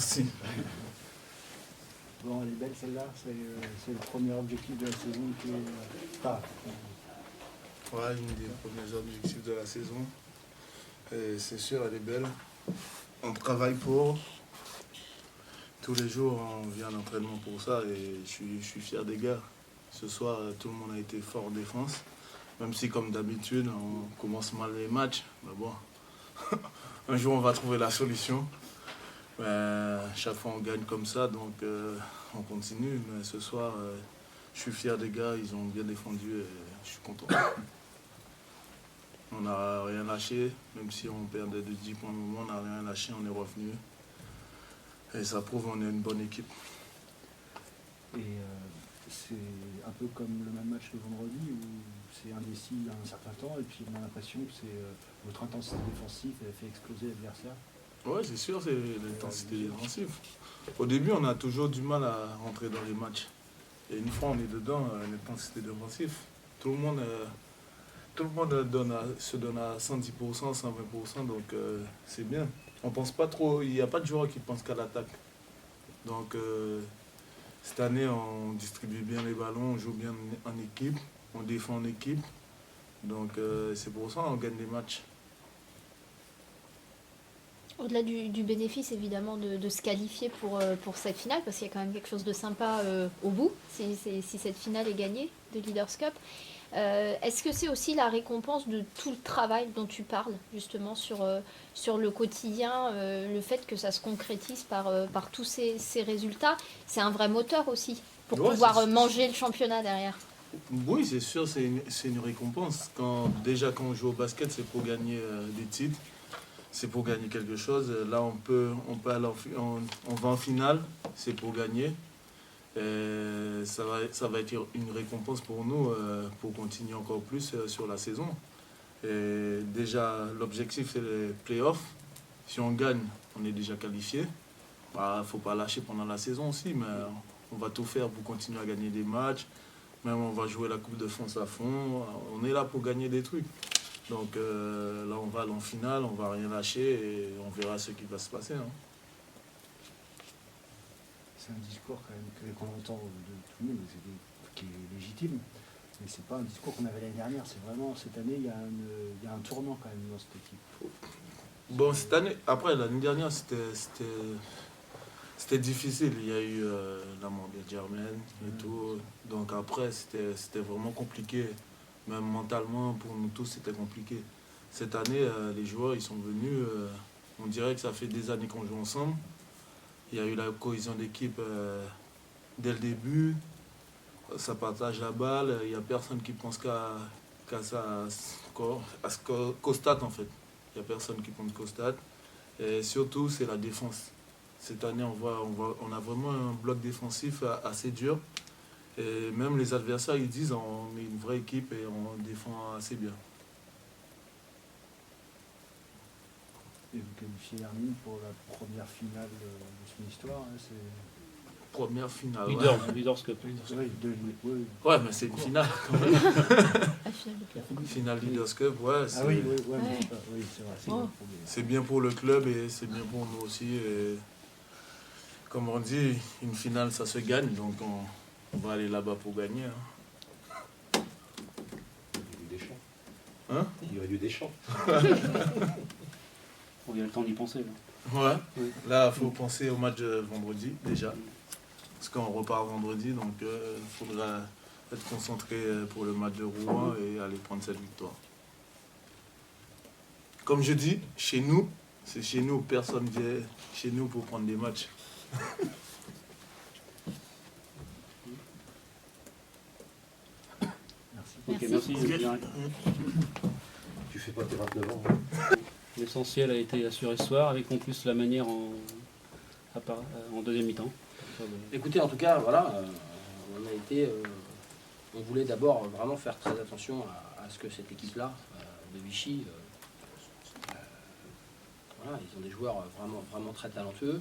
Merci. Bon, elle est belle celle-là, c'est le premier objectif de la saison qui est pas. Ouais, une des premiers objectifs de la saison. Et c'est sûr, elle est belle. On travaille pour. Tous les jours, on vient à l'entraînement pour ça et je suis fier des gars. Ce soir, tout le monde a été fort en défense. Même si, comme d'habitude, on commence mal les matchs. Mais bon, un jour, on va trouver la solution. Chaque fois, on gagne comme ça, donc on continue. Mais ce soir, je suis fier des gars. Ils ont bien défendu et je suis content. On n'a rien lâché. Même si on perdait de 10 points au moment, on n'a rien lâché. On est revenu. Et ça prouve qu'on est une bonne équipe. Et c'est un peu comme le même match le vendredi où c'est indécis il y a un certain temps et puis on a l'impression que c'est votre intensité défensive elle fait exploser l'adversaire. Ouais, c'est sûr, c'est l'intensité défensive. Au début, on a toujours du mal à rentrer dans les matchs. Et une fois on est dedans, l'intensité défensive, tout le monde se donne à 110%, 120%, donc c'est bien. On pense pas trop, il n'y a pas de joueur qui pense qu'à l'attaque. Donc cette année, on distribue bien les ballons, on joue bien en équipe, on défend en équipe. Donc c'est pour ça qu'on gagne des matchs. Au-delà du bénéfice évidemment de se qualifier pour cette finale, parce qu'il y a quand même quelque chose de sympa au bout, si cette finale est gagnée de Leaders Cup. Est-ce que c'est aussi la récompense de tout le travail dont tu parles, justement, sur le quotidien, le fait que ça se concrétise par tous ces résultats? C'est un vrai moteur aussi, pour pouvoir manger le championnat derrière. Oui, c'est sûr, c'est une récompense. Déjà, quand on joue au basket, c'est pour gagner des titres, c'est pour gagner quelque chose. Là, on va en finale, c'est pour gagner. Et ça va être une récompense pour nous pour continuer encore plus sur la saison. Et déjà, l'objectif, c'est les playoffs. Si on gagne, on est déjà qualifié. Bah, faut pas lâcher pendant la saison aussi, mais on va tout faire pour continuer à gagner des matchs. Même on va jouer la Coupe de France à fond. On est là pour gagner des trucs. Donc là, on va aller en finale, on va rien lâcher et on verra ce qui va se passer. Hein. C'est un discours quand même qu'on entend de tout le monde, qui est légitime. Mais c'est pas un discours qu'on avait l'année dernière. C'est vraiment cette année, il y a un tournant quand même dans cette équipe. Bon, cette année, après l'année dernière, c'était difficile. Il y a eu la mort de Germaine et tout. Donc après, c'était vraiment compliqué. Même mentalement, pour nous tous, c'était compliqué. Cette année, les joueurs, ils sont venus. On dirait que ça fait des années qu'on joue ensemble. Il y a eu la cohésion d'équipe dès le début. Ça partage la balle. Il n'y a personne qui pense qu'à qu'au stade, en fait. Il n'y a personne qui pense qu'au stade. Et surtout, c'est la défense. Cette année, on a vraiment un bloc défensif assez dur. Et même les adversaires, ils disent on est une vraie équipe et on défend assez bien. Et vous qualifiez Hermine pour la première finale de son histoire. Hein, première finale. Leaders Cup. Oui. Ouais, mais c'est une finale quand même. Finale Leaders Cup, ouais. Ah oui, c'est vrai. Oh. C'est bien pour le club et c'est bien pour nous aussi. Et comme on dit, une finale, ça se gagne. Donc on va aller là-bas pour gagner. Hein. Il y aurait eu des champs. Il y a le temps d'y penser. Là. Ouais. Oui. Là, il faut penser au match de vendredi déjà. Parce qu'on repart vendredi, donc il faudra être concentré pour le match de Rouen et aller prendre cette victoire. Comme je dis, chez nous, c'est chez nous, personne vient chez nous pour prendre des matchs. Ok, merci. Tu fais pas tes 29 ans. L'essentiel a été assuré ce soir, avec en plus la manière en deuxième mi-temps. Écoutez, en tout cas, voilà, on voulait d'abord vraiment faire très attention à ce que cette équipe-là, de Vichy, voilà, ils ont des joueurs vraiment très talentueux.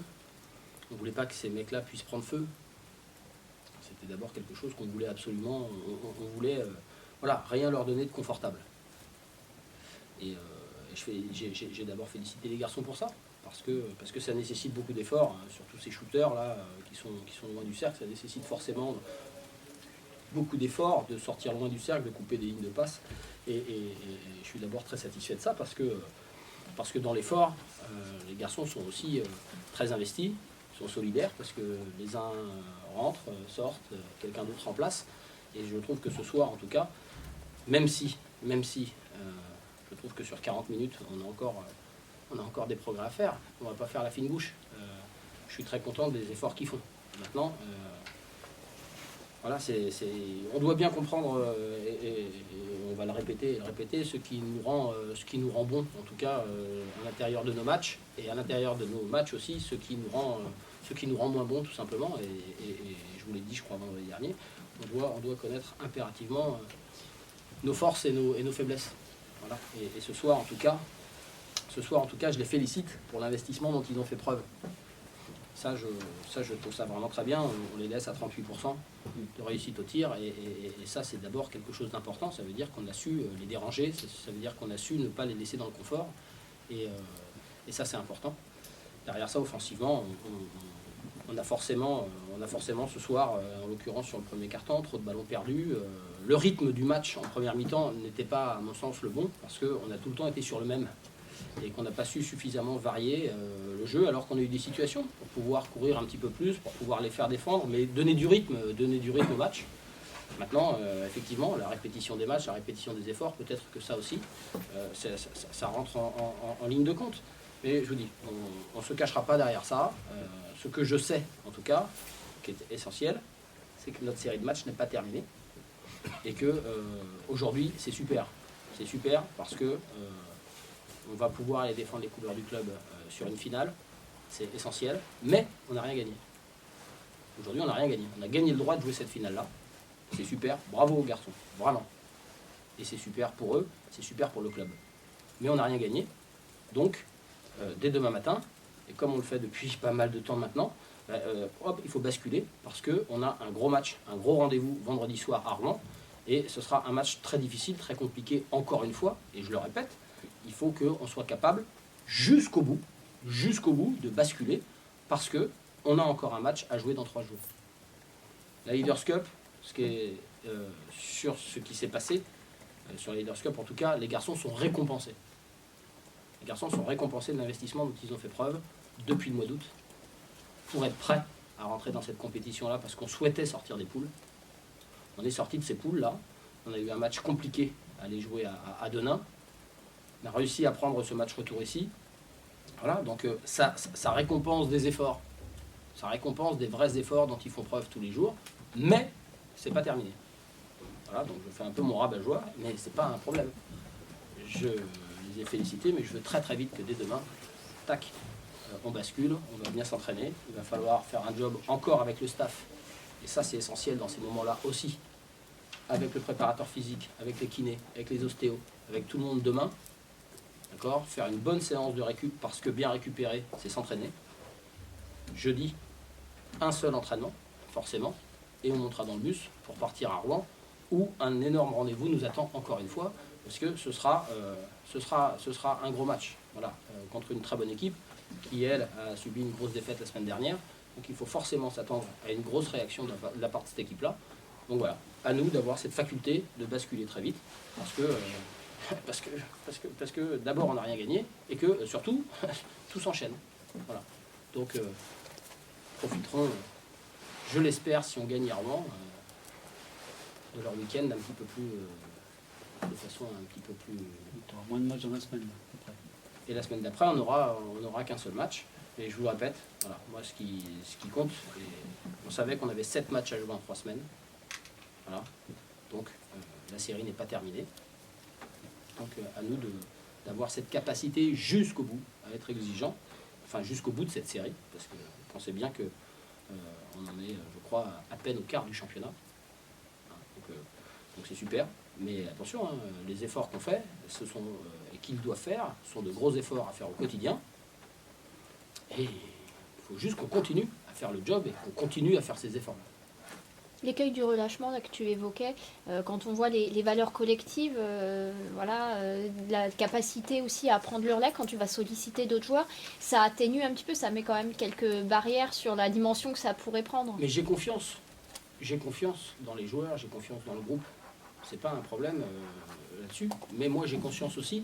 On ne voulait pas que ces mecs-là puissent prendre feu. C'était d'abord quelque chose qu'on voulait absolument, on voulait rien leur donner de confortable. Et j'ai d'abord félicité les garçons pour ça. parce que ça nécessite beaucoup d'efforts, hein, surtout ces shooters là qui sont loin du cercle, ça nécessite forcément beaucoup d'efforts de sortir loin du cercle, de couper des lignes de passe. Et je suis d'abord très satisfait de ça parce que dans l'effort, les garçons sont aussi très investis, sont solidaires parce que les uns rentrent, sortent, quelqu'un d'autre remplace. Et je trouve que ce soir, en tout cas, même si je trouve que sur 40 minutes, on a encore des progrès à faire, on ne va pas faire la fine bouche. Je suis très content des efforts qu'ils font. Maintenant, voilà, on doit bien comprendre, et on va le répéter et le répéter, ce qui nous rend bon, en tout cas à l'intérieur de nos matchs, et à l'intérieur de nos matchs aussi, ce qui nous rend moins bon, tout simplement. Et je vous l'ai dit, je crois, vendredi dernier, on doit connaître impérativement nos forces et nos faiblesses. Voilà. Et ce soir, en tout cas, je les félicite pour l'investissement dont ils ont fait preuve. Ça, je trouve ça vraiment très bien. On les laisse à 38% de réussite au tir. Et ça, c'est d'abord quelque chose d'important. Ça veut dire qu'on a su les déranger. Ça veut dire qu'on a su ne pas les laisser dans le confort. Et ça, c'est important. Derrière ça, offensivement, on a forcément ce soir, en l'occurrence sur le premier quart-temps, trop de ballons perdus. Le rythme du match en première mi-temps n'était pas, à mon sens, le bon. Parce qu'on a tout le temps été sur le même. Et qu'on n'a pas su suffisamment varier le jeu, alors qu'on a eu des situations pour pouvoir courir un petit peu plus, pour pouvoir les faire défendre, mais donner du rythme au match. Maintenant, effectivement, la répétition des matchs, la répétition des efforts, peut-être que ça aussi, ça rentre en ligne de compte. Mais je vous dis, on ne se cachera pas derrière ça. Ce que je sais, en tout cas, qui est essentiel, c'est que notre série de matchs n'est pas terminée. Et que aujourd'hui, c'est super. C'est super parce que on va pouvoir aller défendre les couleurs du club sur une finale, c'est essentiel, mais on n'a rien gagné. Aujourd'hui, on n'a rien gagné. On a gagné le droit de jouer cette finale-là. C'est super, bravo aux garçons, vraiment. Et c'est super pour eux, c'est super pour le club. Mais on n'a rien gagné. Donc, dès demain matin, et comme on le fait depuis pas mal de temps maintenant, il faut basculer parce qu'on a un gros match, un gros rendez-vous vendredi soir à Rouen. Et ce sera un match très difficile, très compliqué, encore une fois, et je le répète, il faut qu'on soit capable, jusqu'au bout, de basculer, parce qu'on a encore un match à jouer dans 3 jours. La Leaders Cup, sur ce qui s'est passé, sur la Leaders Cup en tout cas, les garçons sont récompensés. Les garçons sont récompensés de l'investissement dont ils ont fait preuve depuis le mois d'août, pour être prêts à rentrer dans cette compétition-là, parce qu'on souhaitait sortir des poules. On est sorti de ces poules-là, on a eu un match compliqué à aller jouer à Denain. On a réussi à prendre ce match retour ici. Voilà, donc ça récompense des efforts. Ça récompense des vrais efforts dont ils font preuve tous les jours. Mais c'est pas terminé. Voilà, donc je fais un peu mon rabat-joie, mais c'est pas un problème. Je les ai félicités, mais je veux très très vite que dès demain, tac, on bascule, on va bien s'entraîner. Il va falloir faire un job encore avec le staff. Et ça, c'est essentiel dans ces moments-là aussi. Avec le préparateur physique, avec les kinés, avec les ostéos, avec tout le monde demain. D'accord ? Faire une bonne séance de récup, parce que bien récupérer, c'est s'entraîner. Jeudi, un seul entraînement, forcément, et on montera dans le bus pour partir à Rouen, où un énorme rendez-vous nous attend encore une fois, parce que ce sera un gros match, voilà, contre une très bonne équipe, qui, elle, a subi une grosse défaite la semaine dernière. Donc il faut forcément s'attendre à une grosse réaction de la part de cette équipe-là. Donc voilà, à nous d'avoir cette faculté de basculer très vite, parce que d'abord on n'a rien gagné, et que surtout, tout s'enchaîne. Voilà. Donc profiterons, je l'espère, si on gagne à Rouen, de leur week-end un petit peu plus, de façon un petit peu plus... Tu auras moins de matchs dans la semaine, à peu près. Et la semaine d'après, on n'aura qu'un seul match. Et je vous le répète, voilà, moi ce qui compte, on savait qu'on avait 7 matchs à jouer en 3 semaines. Voilà. Donc la série n'est pas terminée. Donc à nous d'avoir cette capacité jusqu'au bout, à être exigeant, enfin jusqu'au bout de cette série, parce que vous pensez bien que on en est, je crois, à peine au quart du championnat. Donc c'est super. Mais attention, hein, les efforts qu'on fait, et qu'ils doivent faire, sont de gros efforts à faire au quotidien. Et il faut juste qu'on continue à faire le job et qu'on continue à faire ces efforts. L'écueil du relâchement là, que tu évoquais, quand on voit les valeurs collectives, la capacité aussi à prendre le relais quand tu vas solliciter d'autres joueurs, ça atténue un petit peu, ça met quand même quelques barrières sur la dimension que ça pourrait prendre. Mais j'ai confiance. J'ai confiance dans les joueurs, j'ai confiance dans le groupe. C'est pas un problème là-dessus. Mais moi, j'ai conscience aussi,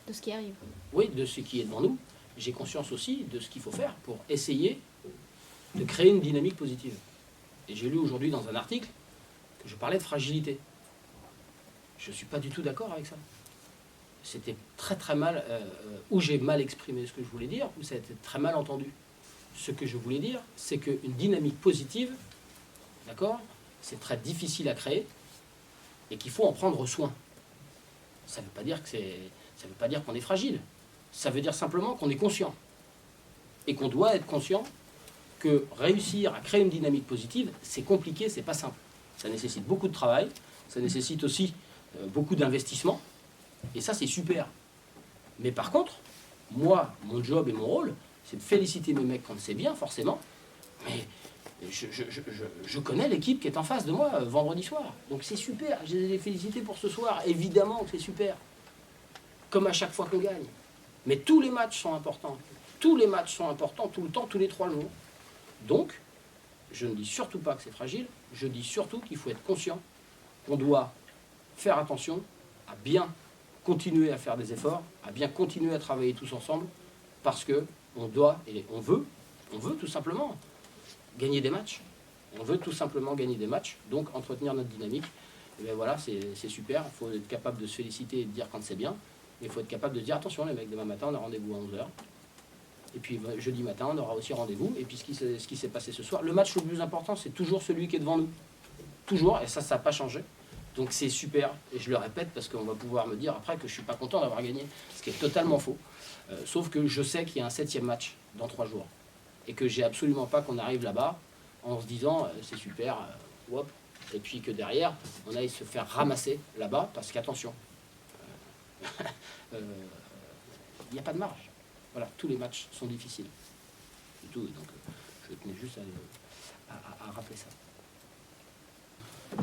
De ce qui arrive. oui, de ce qui est devant nous. J'ai conscience aussi de ce qu'il faut faire pour essayer de créer une dynamique positive. Et j'ai lu aujourd'hui dans un article que je parlais de fragilité. Je ne suis pas du tout d'accord avec ça. C'était très très mal, ou j'ai mal exprimé ce que je voulais dire, ou ça a été très mal entendu. Ce que je voulais dire, c'est qu'une dynamique positive, d'accord, c'est très difficile à créer et qu'il faut en prendre soin. Ça ne veut pas dire ça veut pas dire qu'on est fragile. Ça veut dire simplement qu'on est conscient. Et qu'on doit être conscient que réussir à créer une dynamique positive, c'est compliqué, c'est pas simple. Ça nécessite beaucoup de travail, ça nécessite aussi beaucoup d'investissement, et ça c'est super. Mais par contre, moi, mon job et mon rôle, c'est de féliciter mes mecs quand c'est bien, forcément, mais je connais l'équipe qui est en face de moi vendredi soir. Donc c'est super, je les ai félicités pour ce soir, évidemment que c'est super. Comme à chaque fois qu'on gagne. Mais tous les matchs sont importants. Tous les matchs sont importants, tout le temps, tous les 3 jours. Donc, je ne dis surtout pas que c'est fragile, je dis surtout qu'il faut être conscient qu'on doit faire attention à bien continuer à faire des efforts, à bien continuer à travailler tous ensemble, parce que on doit, et on veut tout simplement gagner des matchs. On veut tout simplement gagner des matchs, donc entretenir notre dynamique. Et bien voilà, c'est super, il faut être capable de se féliciter et de dire quand c'est bien, mais il faut être capable de dire attention les mecs, demain matin on a rendez-vous à 11h. Et puis jeudi matin, on aura aussi rendez-vous. Et puis ce qui s'est passé ce soir, le match le plus important, c'est toujours celui qui est devant nous. Toujours, et ça n'a pas changé. Donc c'est super, et je le répète parce qu'on va pouvoir me dire après que je ne suis pas content d'avoir gagné, ce qui est totalement faux. Sauf que je sais qu'il y a un 7e match dans 3 jours. Et que j'ai absolument pas qu'on arrive là-bas en se disant c'est super, hop, et puis que derrière, on aille se faire ramasser là-bas, parce qu'attention, il n'y a pas de marge. Voilà, tous les matchs sont difficiles. C'est tout, donc je tenais juste à rappeler ça.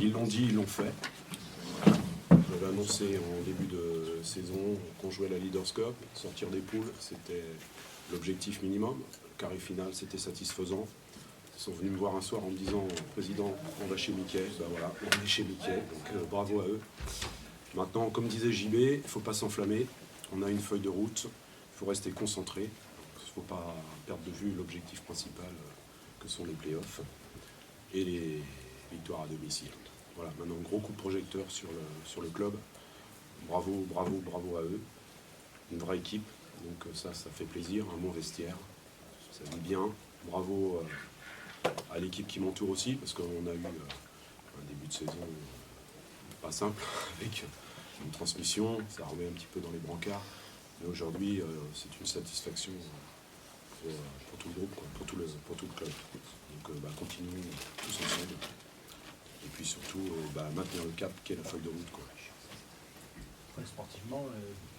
Ils l'ont dit, ils l'ont fait. J'avais annoncé en début de saison qu'on jouait la Leaders Cup. Sortir des poules, c'était l'objectif minimum. Le carré final, c'était satisfaisant. Ils sont venus me voir un soir en me disant « Président, on va chez Mickey ». Ben voilà, on est chez Mickey, donc bravo à eux. Maintenant, comme disait JB, il ne faut pas s'enflammer. On a une feuille de route. Il faut rester concentré, il ne faut pas perdre de vue l'objectif principal que sont les playoffs et les victoires à domicile. Voilà, maintenant gros coup de projecteur sur le club. Bravo, bravo, bravo à eux. Une vraie équipe, donc ça fait plaisir, un bon vestiaire, ça dit bien. Bravo à l'équipe qui m'entoure aussi, parce qu'on a eu un début de saison pas simple avec une transmission, ça remet un petit peu dans les brancards. Mais aujourd'hui, c'est une satisfaction pour tout le groupe, quoi, pour tout le club. Donc continuons tous ensemble. Et puis surtout, maintenir le cap qu'est la feuille de route, quoi. Ouais, sportivement,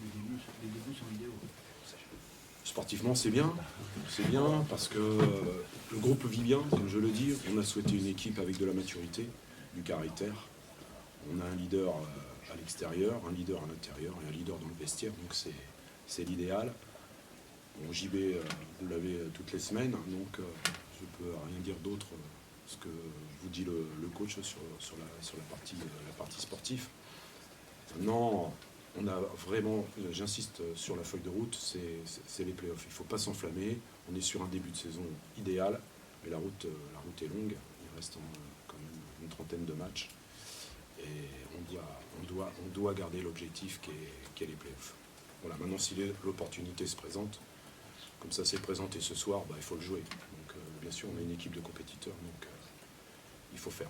les débuts sont idéaux. Sportivement, c'est bien parce que le groupe vit bien, comme je le dis. On a souhaité une équipe avec de la maturité, du caractère. On a un leader à l'extérieur, un leader à l'intérieur et un leader dans le vestiaire, donc c'est l'idéal. Bon, JB, vous l'avez toutes les semaines, donc je ne peux rien dire d'autre ce que vous dit le coach sur la partie sportive. Maintenant, on a vraiment, j'insiste sur la feuille de route, c'est les playoffs. Il ne faut pas s'enflammer. On est sur un début de saison idéal, mais la route est longue. Il reste quand même une trentaine de matchs. Et on doit garder l'objectif qu'est les playoffs. Voilà, maintenant, si l'opportunité se présente, comme ça s'est présenté ce soir, il faut le jouer. Donc, bien sûr, on a une équipe de compétiteurs, donc il faut faire.